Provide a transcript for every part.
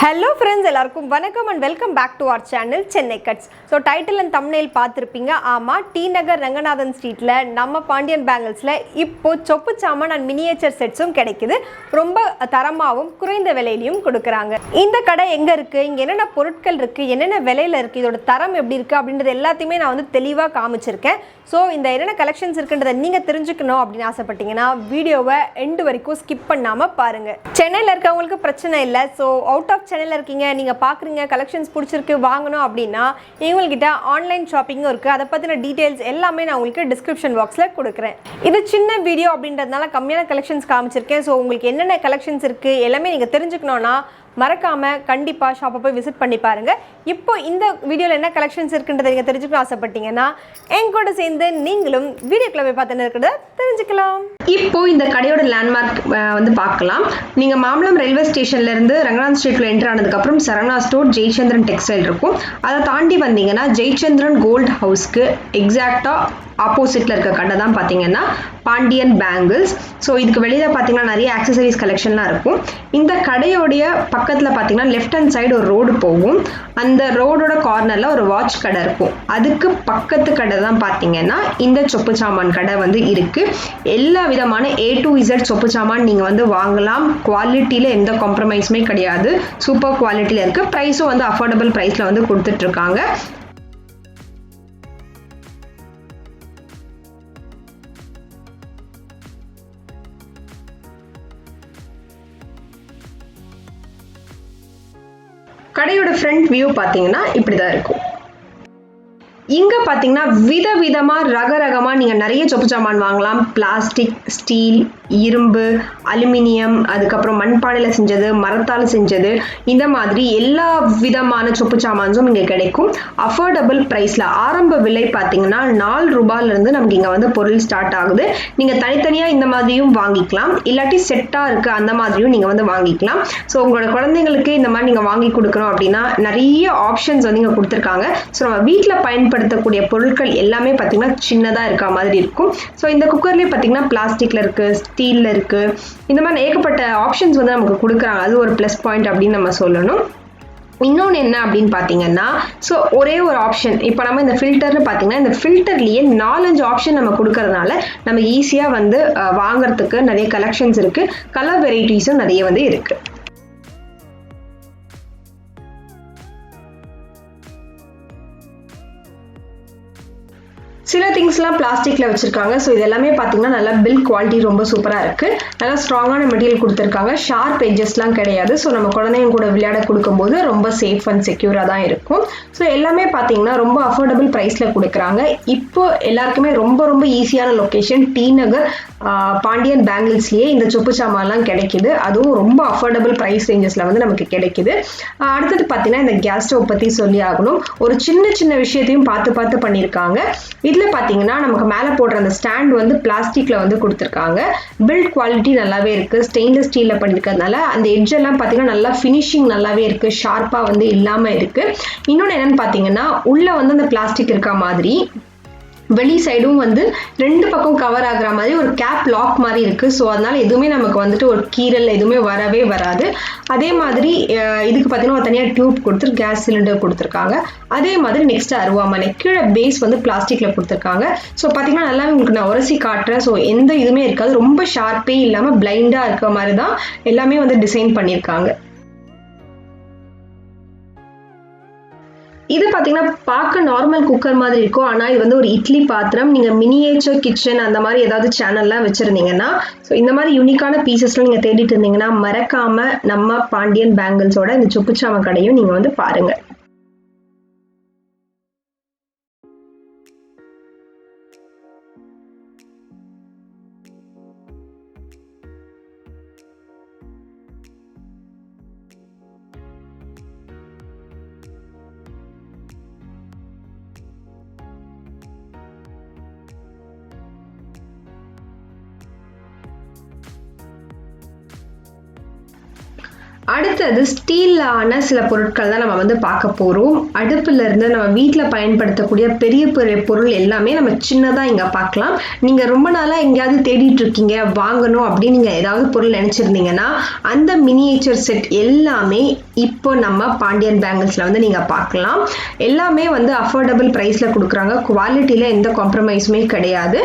Hello friends, எல்லாருக்கும் வணக்கம் and welcome back to our channel Chennai Cuts. So title and thumbnail பார்த்திருப்பீங்க. ஆமா, T.Nagar Ranganathan Streetல நம்ம Pandian Banglesல இப்போ சொப்பு சாமான் and miniature setsum கிடைக்குது. ரொம்ப தரமாவும் குறைந்த விலையிலும் கொடுக்கறாங்க. இந்த கடை எங்க இருக்கு? இங்க என்னென்ன பொருட்கள் இருக்கு? என்னென்ன விலையில இருக்கு? இதோட தரம் எப்படி இருக்கு அப்படின்றது எல்லாத்தையுமே நான் வந்து தெளிவா காமிச்சிருக்கேன். So இந்த என்னென்ன கலெக்ஷன்ஸ் இருக்குன்றதை நீங்க தெரிஞ்சுக்கணும் அப்படின்னு ஆசைப்பட்டீங்கன்னா வீடியோவை எண்ட் வரைக்கும் ஸ்கிப் பண்ணாம பாருங்க. சென்னையில இருக்கவங்களுக்கு பிரச்சனை இல்லை. ஸோ அவுட் ஆஃப் சென்னையில் இருக்கீங்க, நீங்கள் பார்க்குறீங்க, கலெக்ஷன்ஸ் பிடிச்சிருக்கு வாங்கணும் அப்படின்னா இவங்ககிட்ட ஆன்லைன் ஷாப்பிங்கும் இருக்குது. அதை பற்றின டீட்டெயில்ஸ் எல்லாமே நான் உங்களுக்கு டிஸ்கிரிப்ஷன் பாக்ஸில் கொடுக்குறேன். இது சின்ன வீடியோ அப்படின்றதுனால கம்மியான கலெக்ஷன்ஸ் காமிச்சிருக்கேன். ஸோ உங்களுக்கு என்னென்ன கலெக்ஷன்ஸ் இருக்குது எல்லாமே நீங்கள் தெரிஞ்சுக்கணுன்னா மறக்காம கண்டிப்பா ஷாப்பை போய் விசிட் பண்ணி பாருங்க. இப்போ இந்த வீடியோல என்ன கலெக்ஷன்ஸ் இருக்குன்றதை நீங்க தெரிஞ்சுக்கணும் ஆசைப்பட்டீங்கன்னா என் கூட சேர்ந்து நீங்களும் வீடியோக்குள்ள போய் பார்த்து இருக்கிறத தெரிஞ்சுக்கலாம். இப்போ இந்த கடையோட லேண்ட்மார்க் வந்து பார்க்கலாம். நீங்க மாம்பலம் ரயில்வே ஸ்டேஷன்ல இருந்து ரங்கநாத் ஸ்ட்ரீட்ல என்டர் ஆனதுக்கு அப்புறம் சரவணா ஸ்டோர், ஜெயச்சந்திரன் டெக்ஸ்டைல் இருக்கும். அதை தாண்டி வந்தீங்கன்னா ஜெயச்சந்திரன் கோல்ட் ஹவுஸ்க்கு எக்ஸாக்டா ஆப்போசிட்ல இருக்க கடை தான் பார்த்தீங்கன்னா பாண்டியன் பேங்கிள்ஸ். ஸோ இதுக்கு வெளியில பார்த்தீங்கன்னா நிறைய ஆக்சசரிஸ் கலெக்ஷன்லாம் இருக்கும். இந்த கடையோடைய பக்கத்தில் பார்த்தீங்கன்னா லெஃப்ட் ஹேண்ட் சைடு ஒரு ரோடு போகும். அந்த ரோடோட கார்னர்ல ஒரு வாட்ச் கடை இருக்கும். அதுக்கு பக்கத்து கடை தான் பார்த்தீங்கன்னா இந்த சொப்பு சாமான் கடை வந்து இருக்கு. எல்லா விதமான A to Z சொப்பு சாமான் நீங்க வந்து வாங்கலாம். குவாலிட்டியில எந்த காம்ப்ரமைஸுமே கிடையாது. சூப்பர் குவாலிட்டியில இருக்கு. ப்ரைஸும் வந்து அஃபோர்டபுள் ப்ரைஸ்ல வந்து கொடுத்துட்டு இருக்காங்க. கடையோட ஃப்ரண்ட் வியூ பார்த்தீங்கன்னா இப்படிதான் இருக்கும். இங்க பாத்தீங்கன்னா விதவிதமா ரகரகமா நீங்க நிறைய சொப்பு சாமான் வாங்கலாம். பிளாஸ்டிக், ஸ்டீல், இரும்பு, அலுமினியம், அதுக்கப்புறம் மண்பானையில செஞ்சது, மரத்தால் செஞ்சது, இந்த மாதிரி எல்லா விதமான சொப்பு சாமான்ஸும் இங்க கிடைக்கும். அஃபோர்டபுள் பிரைஸ்ல. ஆரம்ப விலை பாத்தீங்கன்னா 4 ரூபாயில இருந்து நமக்கு இங்க வந்து பொருள் ஸ்டார்ட் ஆகுது. நீங்க தனித்தனியா இந்த மாதிரியும் வாங்கிக்கலாம், இல்லாட்டி செட்டா இருக்கு அந்த மாதிரியும் நீங்க வந்து வாங்கிக்கலாம். ஸோ உங்களோட குழந்தைங்களுக்கு இந்த மாதிரி நீங்க வாங்கி கொடுக்கணும் அப்படின்னா நிறைய ஆப்ஷன்ஸ் வந்து இங்க கொடுத்துருக்காங்க. ஸோ நம்ம வீட்டில் பயன்படுத்தக்கூடிய பொருட்கள் எல்லாமே பார்த்தீங்கன்னா சின்னதா இருக்க மாதிரி இருக்கும். ஸோ இந்த குக்கர்லேயே பார்த்தீங்கன்னா பிளாஸ்டிக்ல இருக்கு, ஸ்டீல்ல இருக்கு, இந்த மாதிரி ஏகப்பட்ட ஆப்ஷன்ஸ் வந்து நமக்கு கொடுக்குறாங்க. அது ஒரு ப்ளஸ் பாயிண்ட் அப்படின்னு நம்ம சொல்லணும். இன்னொன்று என்ன அப்படின்னு பார்த்தீங்கன்னா, ஸோ ஒரே ஒரு ஆப்ஷன், இப்போ நம்ம இந்த ஃபில்டர்னு பார்த்தீங்கன்னா இந்த ஃபில்டர்லேயே 4-5 ஆப்ஷன் நம்ம கொடுக்கறதுனால நம்ம ஈஸியாக வந்து வாங்குறதுக்கு நிறைய கலெக்ஷன்ஸ் இருக்கு. கலர் வெரைட்டிஸும் நிறைய வந்து இருக்கு. சில திங்ஸ்லாம் பிளாஸ்டிக்ல வச்சிருக்காங்க. ஸோ இது எல்லாமே பார்த்தீங்கன்னா நல்லா பில்ட் குவாலிட்டி ரொம்ப சூப்பராக இருக்கு. நல்லா ஸ்ட்ராங்கான மெட்டீரியல் கொடுத்துருக்காங்க. ஷார்ப் எட்ஜஸ்லாம் கிடையாது. ஸோ நம்ம குழந்தைங்க கூட விளையாட கொடுக்கும்போது ரொம்ப சேஃப் அண்ட் செக்யூராக தான் இருக்கும். ஸோ எல்லாமே பார்த்தீங்கன்னா ரொம்ப அஃபோர்டபுள் ப்ரைஸில் கொடுக்குறாங்க. இப்போ எல்லாருக்குமே ரொம்ப ரொம்ப ஈஸியான லொக்கேஷன் T.Nagar பாண்டியன் பேங்கிள்ஸ்லேயே இந்த சொப்பு சாமான்லாம் கிடைக்குது. அதுவும் ரொம்ப அஃபோர்டபுள் ப்ரைஸ் ரேஞ்சஸில் வந்து நமக்கு கிடைக்குது. அடுத்தது பார்த்தீங்கன்னா இந்த கேஸ் ஸ்டவ் பற்றி சொல்லி ஆகணும். ஒரு சின்ன சின்ன விஷயத்தையும் பார்த்து பார்த்து பண்ணியிருக்காங்க. இதுல பாத்தீங்கன்னா நமக்கு மேல போடுற அந்த ஸ்டாண்ட் வந்து பிளாஸ்டிக்ல வந்து கொடுத்துருக்காங்க. பில்ட் குவாலிட்டி நல்லாவே இருக்கு. ஸ்டெயின்லெஸ் ஸ்டீல்ல பண்ணிருக்கிறதுனால அந்த எட்ஜ் எல்லாம் பாத்தீங்கன்னா நல்லா ஃபினிஷிங் நல்லாவே இருக்கு. ஷார்ப்பா வந்து இல்லாம இருக்கு. இன்னொன்னு என்னன்னு பாத்தீங்கன்னா உள்ள வந்து அந்த பிளாஸ்டிக் இருக்க மாதிரி வெளி சைடும் வந்து 2 பக்கம் கவர் ஆகுற மாதிரி ஒரு கேப் லாக் மாதிரி இருக்கு. ஸோ அதனால எதுவுமே நமக்கு வந்துட்டு ஒரு கீரல் எதுவுமே வரவே வராது. அதே மாதிரி இதுக்கு பார்த்தீங்கன்னா ஒரு தனியாக டியூப் கொடுத்து கேஸ் சிலிண்டர் கொடுத்துருக்காங்க. அதே மாதிரி நெக்ஸ்ட் அருவாமனை கீழே பேஸ் வந்து பிளாஸ்டிக்ல கொடுத்துருக்காங்க. ஸோ பார்த்தீங்கன்னா நல்லாவே உங்களுக்கு நான் உரசி காட்டுறேன். ஸோ எந்த இதுவுமே இருக்காது. ரொம்ப ஷார்ப்பே இல்லாமல் பிளைண்டா இருக்க மாதிரி தான் எல்லாமே வந்து டிசைன் பண்ணியிருக்காங்க. இது பார்த்தீங்கன்னா பார்க்க நார்மல் குக்கர் மாதிரி இருக்கும். ஆனால் இது வந்து ஒரு இட்லி பாத்திரம். நீங்கள் மினியேச்சர் கிச்சன் அந்த மாதிரி ஏதாவது சேனல்லாம் வச்சுருந்தீங்கன்னா, ஸோ இந்த மாதிரி யூனிக்கான பீசஸ்லாம் நீங்கள் தேடிட்டு இருந்தீங்கன்னா மறக்காம நம்ம பாண்டியன் பேங்கிள்ஸோட இந்த சொப்புச்சாம கடையும் நீங்கள் வந்து பாருங்க. அடுத்தது ஸ்டீலான சில பொருட்கள் தான் நம்ம வந்து பார்க்க போகிறோம். அடுப்புலேருந்து நம்ம வீட்டில் பயன்படுத்தக்கூடிய பெரிய பெரிய பொருள் எல்லாமே நம்ம சின்னதாக இங்கே பார்க்கலாம். நீங்கள் ரொம்ப நாளாக எங்கேயாவது தேடிட்டு இருக்கீங்க வாங்கணும் அப்படின்னு நீங்கள் ஏதாவது பொருள் நினச்சிருந்தீங்கன்னா அந்த மினியேச்சர் செட் எல்லாமே இப்போ நம்ம பாண்டியன் பேங்கிள்ஸில் வந்து நீங்கள் பார்க்கலாம். எல்லாமே வந்து அஃபோர்டபுள் ப்ரைஸில் கொடுக்குறாங்க. குவாலிட்டியில் எந்த காம்ப்ரமைஸுமே கிடையாது.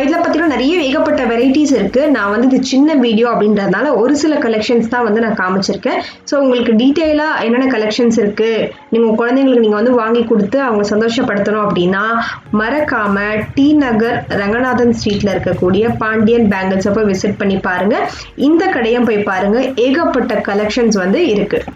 இதில் பார்த்தீங்கன்னா நிறைய ஏகப்பட்ட வெரைட்டிஸ் இருக்குது. நான் வந்து இது சின்ன வீடியோ அப்படின்றதுனால ஒரு சில கலெக்ஷன்ஸ் தான் வந்து நான் காமிச்சிருக்கேன். ஸோ உங்களுக்கு டீட்டெயிலாக என்னென்ன கலெக்ஷன்ஸ் இருக்குது, நீங்கள் குழந்தைங்களுக்கு நீங்கள் வந்து வாங்கி கொடுத்து அவங்க சந்தோஷப்படுத்தணும் அப்படின்னா மறக்காமல் டி நகர் ரங்கநாதன் ஸ்ட்ரீட்டில் இருக்கக்கூடிய பாண்டியன் பேங்கிள்ஸை போய் விசிட் பண்ணி பாருங்கள். இந்த கடையும் போய் பாருங்கள், ஏகப்பட்ட கலெக்ஷன்ஸ் வந்து இருக்குது.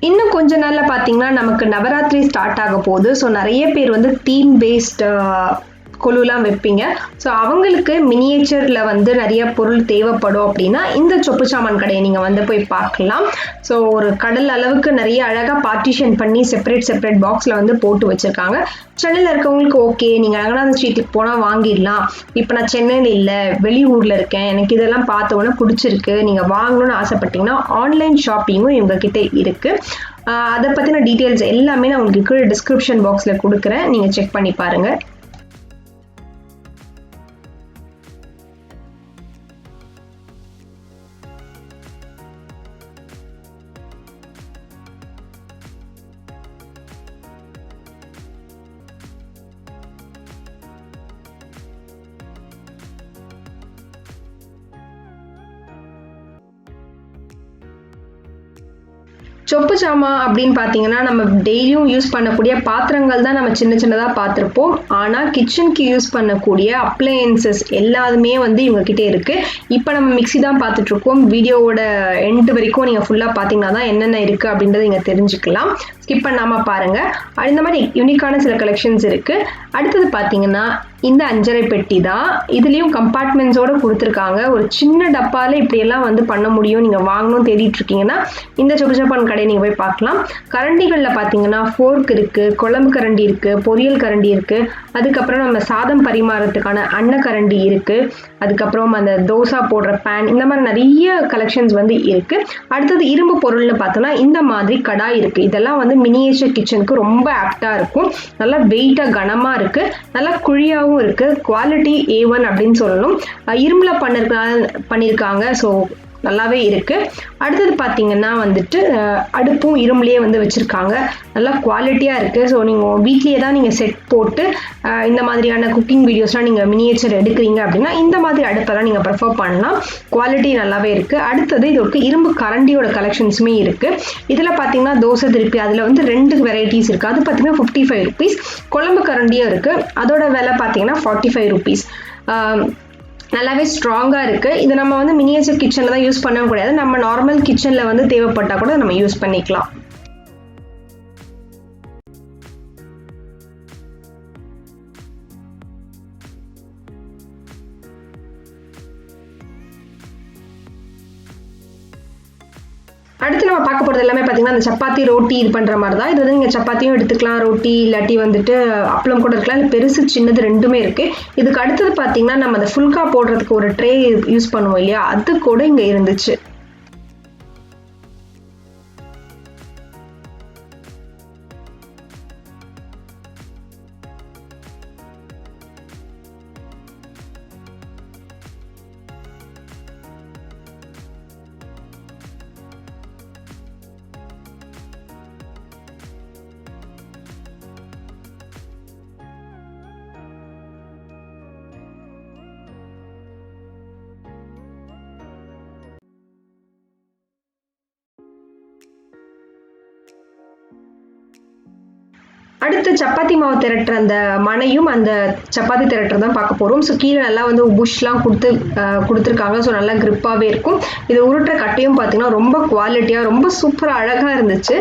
இன்னும் கொஞ்ச நாள்ல பார்த்தீங்கன்னா நமக்கு நவராத்திரி ஸ்டார்ட் ஆக போகுது. ஸோ நிறைய பேர் வந்து தீம் பேஸ்ட் கொலுலாம் வைப்பீங்க. ஸோ அவங்களுக்கு மினியேச்சரில் வந்து நிறைய பொருள் தேவைப்படும் அப்படின்னா இந்த சொப்பு சாமான் கடையை நீங்கள் வந்து போய் பார்க்கலாம். ஸோ ஒரு கடல் அளவுக்கு நிறைய அழகாக பார்ட்டிஷன் பண்ணி செப்பரேட் பாக்ஸில் வந்து போட்டு வச்சுருக்காங்க. சென்னையில் இருக்கவங்களுக்கு ஓகே, நீங்கள் ரங்கநாதன் ஸ்ட்ரீட்டுக்கு போனால் வாங்கிடலாம். இப்போ நான் சென்னையில் இல்லை, வெளியூரில் இருக்கேன், எனக்கு இதெல்லாம் பார்த்த உடனே பிடிச்சிருக்கு, நீங்கள் வாங்கணும்னு ஆசைப்பட்டீங்கன்னா ஆன்லைன் ஷாப்பிங்கும் இவங்ககிட்ட இருக்குது. அதை பற்றின டீட்டெயில்ஸ் எல்லாமே நான் உங்களுக்கு டிஸ்கிரிப்ஷன் பாக்ஸில் கொடுக்குறேன், நீங்கள் செக் பண்ணி பாருங்கள். சொப்பு சாமா அப்படின்னு பார்த்தீங்கன்னா நம்ம டெய்லியும் யூஸ் பண்ணக்கூடிய பாத்திரங்கள் தான் நம்ம சின்ன சின்னதாக பார்த்துருப்போம். ஆனால் கிச்சனுக்கு யூஸ் பண்ணக்கூடிய அப்ளையன்சஸ் எல்லாருமே வந்து இவங்ககிட்ட இருக்குது. இப்போ நம்ம மிக்ஸி தான் பார்த்துட்ருக்கோம். வீடியோவோட எண்டு வரைக்கும் நீங்கள் ஃபுல்லாக பார்த்தீங்கன்னா தான் என்னென்ன இருக்குது அப்படின்றத நீங்கள் தெரிஞ்சுக்கலாம். ஸ்கிப் பண்ணாமல் பாருங்கள். இந்த மாதிரி யூனிக்கான சில கலெக்ஷன்ஸ் இருக்குது. அடுத்தது பார்த்தீங்கன்னா இந்த அஞ்சரை பெட்டி தான். இதுலேயும் கம்பார்ட்மெண்ட்ஸோடு கொடுத்துருக்காங்க. ஒரு சின்ன டப்பாவில் இப்படியெல்லாம் வந்து பண்ண முடியும். நீங்கள் வாங்கணும் தேடிட்டு இருக்கீங்கன்னா இந்த சொப்பு சாப்பான் கடை நீங்கள் போய் பார்க்கலாம். கரண்டிகளில் பார்த்தீங்கன்னா ஃபோர்க் இருக்குது, குழம்பு கரண்டி இருக்குது, பொரியல் கரண்டி இருக்குது, அதுக்கப்புறம் நம்ம சாதம் பரிமாறத்துக்கான அன்னக்கரண்டி இருக்குது, அதுக்கப்புறம் அந்த தோசை போடுற பேன், இந்த மாதிரி நிறைய கலெக்ஷன்ஸ் வந்து இருக்குது. அடுத்தது இரும்பு பொருள்னு பார்த்தோன்னா இந்த மாதிரி கடாய் இருக்குது. இதெல்லாம் வந்து மினியேச்சர் கிச்சனுக்கு ரொம்ப ஆப்டாக இருக்கும். நல்லா வெயிட்டாக கனமாக இருக்குது, நல்லா குழியாகவும் இருக்கு. குவாலிட்டி A1 அப்படின்னு சொல்லணும். இரும்புல பண்ணியிருக்காங்க. ஸோ நல்லாவே இருக்கு. அடுத்தது பார்த்தீங்கன்னா வந்துட்டு அடுப்பும் இரும்புலேயே வந்து வச்சுருக்காங்க. நல்லா குவாலிட்டியாக இருக்குது. ஸோ நீங்கள் வீட்லேயே தான் நீங்கள் செட் போட்டு இந்த மாதிரியான குக்கிங் வீடியோஸ்லாம் நீங்கள் மினியேச்சர் எடுக்கிறீங்க அப்படின்னா இந்த மாதிரி அடுப்பெல்லாம் நீங்கள் ப்ரிஃபர் பண்ணலாம். குவாலிட்டி நல்லாவே இருக்குது. அடுத்தது இதற்கு இரும்பு கரண்டியோட கலெக்ஷன்ஸுமே இருக்குது. இதில் பார்த்தீங்கன்னா தோசை திருப்பி அதில் வந்து 2 வெரைட்டிஸ் இருக்குது. அது பார்த்தீங்கன்னா 55 ருபீஸ். குழம்பு கரண்டியும் இருக்குது. அதோட விலை பார்த்தீங்கன்னா 45 ருபீஸ். நல்லாவே ஸ்ட்ராங்காக இருக்குது. இது நம்ம வந்து மினியேச்சர் கிச்சனில் தான் யூஸ் பண்ண கூடாது. நம்ம நார்மல் கிச்சனில் வந்து தேவைப்பட்டால் கூட நம்ம யூஸ் பண்ணிக்கலாம். அடுத்து நம்ம பார்க்க போகிறது எல்லாமே பார்த்தீங்கன்னா அந்த சப்பாத்தி ரோட்டி இது பண்ணுற மாதிரி தான். இது வந்து நீங்கள் சப்பாத்தியும் எடுத்துக்கலாம், ரோட்டி இல்லாட்டி வந்துட்டு அப்பளம் கூட இருக்கலாம். இல்லை பெருசு சின்னது ரெண்டுமே இருக்குது. இதுக்கு அடுத்தது பார்த்தீங்கன்னா நம்ம அந்த ஃபுல்கா போடுறதுக்கு ஒரு ட்ரே யூஸ் பண்ணுவோம் இல்லையா, அது கூட இங்கே இருந்துச்சு. அடுத்து சப்பாத்தி மாவு திரட்டுற அந்த மனையும் அந்த சப்பாத்தி திரட்டுற தான் பார்க்க போகிறோம். ஸோ கீழே நல்லா வந்து புஷ்லாம் கொடுத்துருக்காங்க. ஸோ நல்லா கிரிப்பாகவே இருக்கும். இது உருட்டுற கட்டையும் பார்த்தீங்கன்னா ரொம்ப குவாலிட்டியாக ரொம்ப சூப்பராக அழகாக இருந்துச்சு.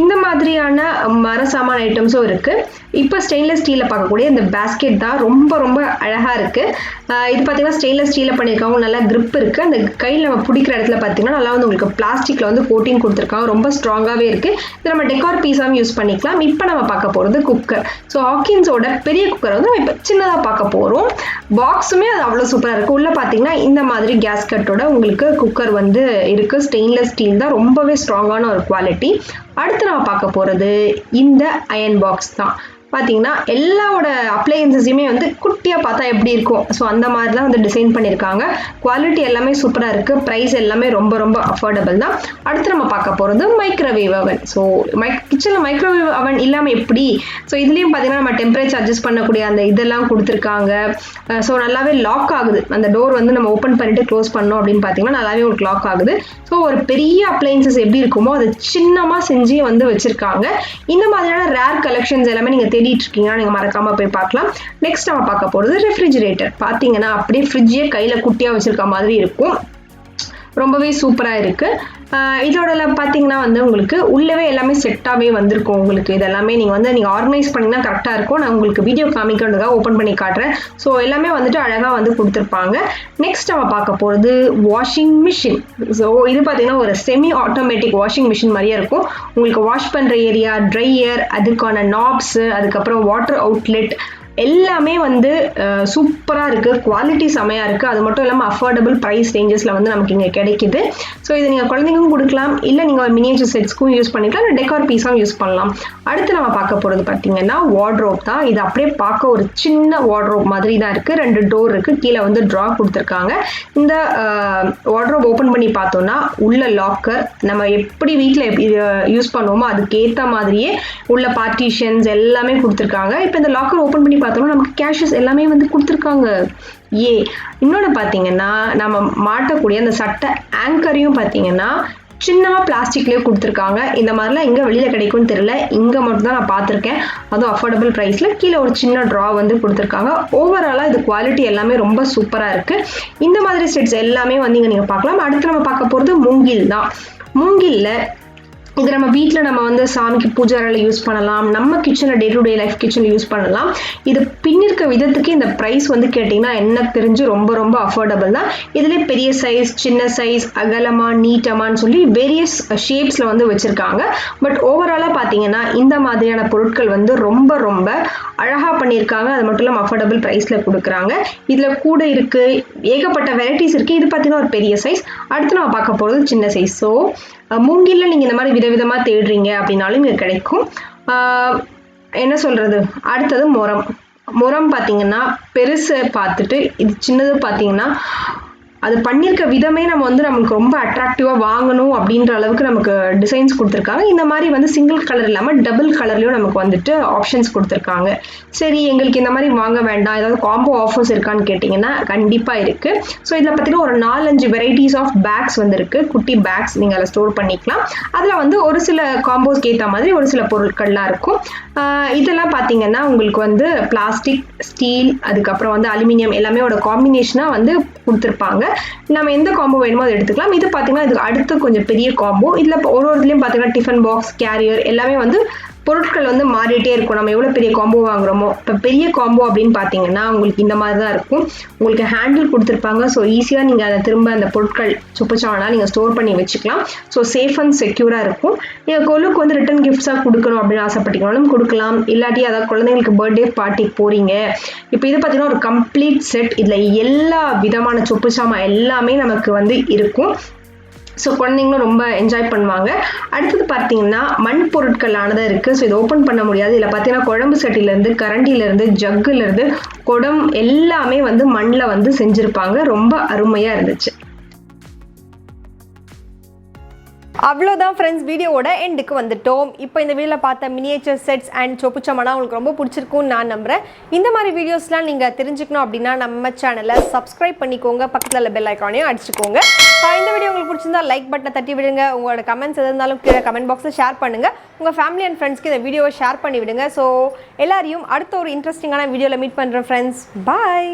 இந்த மாதிரியான மர சாமான் ஐட்டம்ஸும் இருக்குது. இப்போ ஸ்டெயின்லெஸ் ஸ்டீலில் பார்க்கக்கூடிய இந்த பேஸ்கெட் தான் ரொம்ப ரொம்ப அழகாக இருக்குது. இது பார்த்தீங்கன்னா ஸ்டெயின்லெஸ் ஸ்டீலில் பண்ணியிருக்காங்க. நல்லா கிரிப் இருக்குது. அந்த கையில் நம்ம பிடிக்கிற இடத்துல பார்த்தீங்கன்னா நல்லா வந்து உங்களுக்கு பிளாஸ்டிக்கில் வந்து கோட்டிங் கொடுத்துருக்காங்க. ரொம்ப ஸ்ட்ராங்காகவே இருக்குது. இது நம்ம டெக்கார் பீஸாகவும் யூஸ் பண்ணிக்கலாம். இப்போ நம்ம பார்க்க போகிறது குக்கர். ஸோ ஹாக்கின்ஸோட பெரிய குக்கரை வந்து நம்ம இப்போ சின்னதாக பார்க்க போகிறோம். பாக்ஸுமே அது அவ்வளோ சூப்பராக இருக்குது. உள்ளே பார்த்தீங்கன்னா இந்த மாதிரி கேஸ்கட்டோட உங்களுக்கு குக்கர் வந்து இருக்குது. ஸ்டெயின்லெஸ் ஸ்டீல் தான், ரொம்பவே ஸ்ட்ராங்கான ஒரு குவாலிட்டி. அடுத்து நம்ம பார்க்க போகிறது இந்த அயன் பாக்ஸ் தான். பார்த்தீங்கன்னா எல்லாவோட அப்ளையன்சஸையுமே வந்து குட்டியாக பார்த்தா எப்படி இருக்கும், ஸோ அந்த மாதிரி தான் வந்து டிசைன் பண்ணியிருக்காங்க. குவாலிட்டி எல்லாமே சூப்பராக இருக்குது. ப்ரைஸ் எல்லாமே ரொம்ப ரொம்ப அஃபோர்டபுள் தான். அடுத்து நம்ம பார்க்க போகிறது மைக்ரோவேவ் அவன். ஸோ கிச்சனில் மைக்ரோவேவ் அவன் இல்லாமல் எப்படி? ஸோ இதுலேயும் பார்த்தீங்கன்னா நம்ம டெம்பரேச்சர் அட்ஜஸ்ட் பண்ணக்கூடிய அந்த இதெல்லாம் கொடுத்துருக்காங்க. ஸோ நல்லாவே லாக் ஆகுது. அந்த டோர் வந்து நம்ம ஓப்பன் பண்ணிட்டு க்ளோஸ் பண்ணோம் அப்படின்னு பார்த்தீங்கன்னா நல்லாவே உங்களுக்கு லாக் ஆகுது. ஸோ ஒரு பெரிய அப்ளையன்சஸ் எப்படி இருக்குமோ அதை சின்னமாக செஞ்சு வந்து வச்சுருக்காங்க. இந்த மாதிரியான ரேர் கலெக்ஷன்ஸ் எல்லாமே நீங்கள் தேடிட்டு இருக்கீங்கன்னா நீங்க மறக்காம போய் பார்க்கலாம். நெக்ஸ்ட் நம்ம பார்க்க போறது ரெஃப்ரிஜிரேட்டர். பாத்தீங்கன்னா அப்படியே ஃப்ரிட்ஜே கையில குட்டியா வச்சிருக்க மாதிரி இருக்கும். ரொம்பவே சூப்பரா இருக்கு. இதோட பார்த்தீங்கன்னா வந்து உங்களுக்கு உள்ளவே எல்லாமே செட்டாகவே வந்திருக்கும். உங்களுக்கு இதெல்லாமே நீங்கள் ஆர்கனைஸ் பண்ணிங்கன்னா கரெக்டாக இருக்கும். நான் உங்களுக்கு வீடியோ காமிக்கிறதுக்காக ஓப்பன் பண்ணி காட்டுறேன். ஸோ எல்லாமே வந்துட்டு அழகாக வந்து கொடுத்துருப்பாங்க. நெக்ஸ்ட் நம்ம பார்க்க போகிறது வாஷிங் மிஷின். ஸோ இது பார்த்தீங்கன்னா ஒரு செமி ஆட்டோமேட்டிக் வாஷிங் மிஷின் மாதிரியே இருக்கும். உங்களுக்கு வாஷ் பண்ணுற ஏரியா, ட்ரையர், அதுக்கான நாப்ஸு, அதுக்கப்புறம் வாட்டர் அவுட்லெட் எல்லாமே வந்து சூப்பராக இருக்குது. குவாலிட்டி செமையாக இருக்குது. அது மட்டும் இல்லாமல் அஃபோர்டபுள் ப்ரைஸ் ரேஞ்சஸில் வந்து நமக்கு இங்கே கிடைக்குது. ஸோ இது நீங்கள் குழந்தைங்களுக்கும் கொடுக்கலாம், இல்லை நீங்கள் மினியேச்சர் செட்ஸ்க்கும் யூஸ் பண்ணிக்கலாம், இல்லை டெக்கார் பீஸாகவும் யூஸ் பண்ணலாம். அடுத்து நம்ம பார்க்க போகிறது பார்த்தீங்கன்னா வார்ட்ரோப் தான். இது அப்படியே பார்க்க ஒரு சின்ன வார்ட்ரோப் மாதிரி தான் இருக்குது. 2 டோர் இருக்குது. கீழே வந்து ட்ரா கொடுத்துருக்காங்க. இந்த வார்ட்ரோப் ஓப்பன் பண்ணி பார்த்தோன்னா உள்ள லாக்கர் நம்ம எப்படி வீட்டில் யூஸ் பண்ணுவோமோ அதுக்கேற்ற மாதிரியே உள்ள பார்ட்டிஷன்ஸ் எல்லாமே கொடுத்துருக்காங்க. இப்போ இந்த லாக்கர் ஓப்பன் பண்ணி பார்த்தோம்னா நமக்கு கேஷஸ் எல்லாமே வந்து கொடுத்துருக்காங்க. இன்னொன்று பார்த்தீங்கன்னா நம்ம மாட்டக்கூடிய அந்த சட்டை ஆங்கரையும் பார்த்தீங்கன்னா சின்னமாக பிளாஸ்டிக்லேயே கொடுத்துருக்காங்க. இந்த மாதிரிலாம் எங்கே வெளியில் கிடைக்கும்னு தெரியல. இங்கே மட்டும் தான் நான் பார்த்துருக்கேன். அதுவும் அஃபோர்டபுள் ப்ரைஸில். கீழே ஒரு சின்ன ட்ரா வந்து கொடுத்துருக்காங்க. ஓவராலாக இது குவாலிட்டி எல்லாமே ரொம்ப சூப்பராக இருக்குது. இந்த மாதிரி செட்ஸ் எல்லாமே வந்து இங்கே நீங்கள் பார்க்கலாம். அடுத்து நம்ம பார்க்க போகிறது மூங்கில் தான். மூங்கிலில் இது நம்ம வீட்டில் நம்ம வந்து சாமிக்கு பூஜை அறையில் யூஸ் பண்ணலாம். நம்ம கிச்சனில் டே டு டே லைஃப் கிச்சனில் யூஸ் பண்ணலாம். இது பின்னிருக்க விதத்துக்கு இந்த ப்ரைஸ் வந்து கேட்டிங்கன்னா என்ன தெரிஞ்சு ரொம்ப ரொம்ப அஃபோர்டபுள் தான். இதிலே பெரிய சைஸ், சின்ன சைஸ், அகலமா, நீட்டமான்னு சொல்லி வேரியஸ் ஷேப்ஸில் வந்து வச்சுருக்காங்க. பட் ஓவராலாக பார்த்தீங்கன்னா இந்த மாதிரியான பொருட்கள் வந்து ரொம்ப ரொம்ப அழகாக பண்ணியிருக்காங்க. அது மட்டும் இல்லாமல் அஃபோர்டபுள் ப்ரைஸில் கொடுக்குறாங்க. இதில் கூட இருக்குது, ஏகப்பட்ட வெரைட்டிஸ் இருக்குது. இது பார்த்தீங்கன்னா ஒரு பெரிய சைஸ். அடுத்து நம்ம பார்க்க போகிறது சின்ன சைஸ். ஸோ மூங்கிலில் நீங்கள் இந்த மாதிரி விதவிதமாக தேடுறீங்க அப்படின்னாலும் இங்கே கிடைக்கும். என்ன சொல்கிறது, அடுத்தது முறம் பார்த்தீங்கன்னா பெருசை பார்த்துட்டு இது சின்னது பார்த்தீங்கன்னா அது பண்ணியிருக்க விதமே நமக்கு ரொம்ப அட்ராக்டிவாக வாங்கணும் அப்படின்ற அளவுக்கு நமக்கு டிசைன்ஸ் கொடுத்துருக்காங்க. இந்த மாதிரி வந்து சிங்கிள் கலர் இல்லாமல் டபுள் கலர்லையும் நமக்கு வந்துட்டு ஆப்ஷன்ஸ் கொடுத்துருக்காங்க. சரி, எங்களுக்கு இந்த மாதிரி வாங்க வேண்டாம், ஏதாவது காம்போ ஆஃபர்ஸ் இருக்கான்னு கேட்டிங்கன்னா கண்டிப்பாக இருக்குது. ஸோ இதில் பார்த்தீங்கன்னா ஒரு 4-5 வெரைட்டிஸ் ஆஃப் பேக்ஸ் வந்து இருக்குது. குட்டி பேக்ஸ் நீங்கள் அதில் ஸ்டோர் பண்ணிக்கலாம். அதில் வந்து ஒரு சில காம்போஸ்க்கு ஏற்ற மாதிரி ஒரு சில பொருட்கள்லாம் இருக்கும். இதெல்லாம் பார்த்தீங்கன்னா உங்களுக்கு வந்து பிளாஸ்டிக், ஸ்டீல், அதுக்கப்புறம் வந்து அலுமினியம் எல்லாமே ஒரு காம்பினேஷனாக வந்து கொடுத்துருப்பாங்க. நம்ம எந்த காம்போ வேணுமோ அதை எடுத்துக்கலாம். இது பார்த்தீங்கன்னா இது அடுத்து கொஞ்சம் பெரிய காம்போ. இதில் ஒரு இதுலேயும் பார்த்தீங்கன்னா டிஃபன் பாக்ஸ், கேரியர் எல்லாமே வந்து பொருட்கள் வந்து மாறிட்டே இருக்கும். நம்ம எவ்வளோ பெரிய காம்போ வாங்குறோமோ. இப்போ பெரிய காம்போ அப்படின்னு பார்த்தீங்கன்னா உங்களுக்கு இந்த மாதிரி தான் இருக்கும். உங்களுக்கு ஹேண்டில் கொடுத்துருப்பாங்க. ஸோ ஈஸியாக நீங்கள் அதை திரும்ப அந்த பொருட்கள் சுப்பச்சாவனா நீங்கள் ஸ்டோர் பண்ணி வச்சுக்கலாம். ஸோ சேஃப் அண்ட் செக்யூராக இருக்கும். நீங்கள் கொலுக்கு வந்து ரிட்டன் கிஃப்ட்ஸாக கொடுக்கணும் அப்படின்னு ஆசைப்பட்டீங்கனாலும் கொடுக்கலாம். இல்லாட்டி அதாவது குழந்தைங்களுக்கு பர்த்டே பார்ட்டிக்கு போகிறீங்க. இப்போ இது பார்த்தீங்கன்னா ஒரு கம்ப்ளீட் செட். இதில் எல்லா விதமான சொப்புச்சாமா எல்லாமே நமக்கு வந்து இருக்கும். ஸோ குழந்தைங்களும் ரொம்ப என்ஜாய் பண்ணுவாங்க. அடுத்தது பார்த்தீங்கன்னா மண் பொருட்களானதான் இருக்குது. ஸோ இதை ஓப்பன் பண்ண முடியாது. இதில் பார்த்தீங்கன்னா குழம்பு சட்டிலேருந்து, கரண்டிலேருந்து, ஜக்குலேருந்து, குடம் எல்லாமே வந்து மண்ணில் வந்து செஞ்சுருப்பாங்க. ரொம்ப அருமையாக இருந்துச்சு. அவ்வளோதான் ஃப்ரெண்ட்ஸ், வீடியோவோட எண்டுக்கு வந்துட்டோம். இப்போ இந்த வீடியோவில் பார்த்த மினியேச்சர் செட்ஸ் அண்ட் சொப்பு சாமான் உங்களுக்கு ரொம்ப பிடிச்சிருக்கும்னு நான் நம்புகிறேன். இந்த மாதிரி வீடியோஸ்லாம் நீங்கள் தெரிஞ்சுக்கணும் அப்படின்னா நம்ம சேனலை சப்ஸ்கிரைப் பண்ணிக்கோங்க, பக்கத்தில் உள்ள பெல் ஐக்கானையும் அடிச்சுக்கோங்க. இந்த வீடியோ உங்களுக்கு பிடிச்சிருந்தா லைக் பட்டனை தட்டி விடுங்க. உங்களோட கமெண்ட்ஸ் எது இருந்தாலும் கீழே கமெண்ட் பாக்ஸில் ஷேர் பண்ணுங்கள். உங்கள் ஃபேமிலி அண்ட் ஃப்ரெண்ட்ஸ்க்கு இந்த வீடியோவை ஷேர் பண்ணி விடுங்க. ஸோ எல்லாரையும் அடுத்த ஒரு இன்ட்ரெஸ்டிங்கான வீடியோவில் மீட் பண்ணுறேன் ஃப்ரெண்ட்ஸ். பாய்.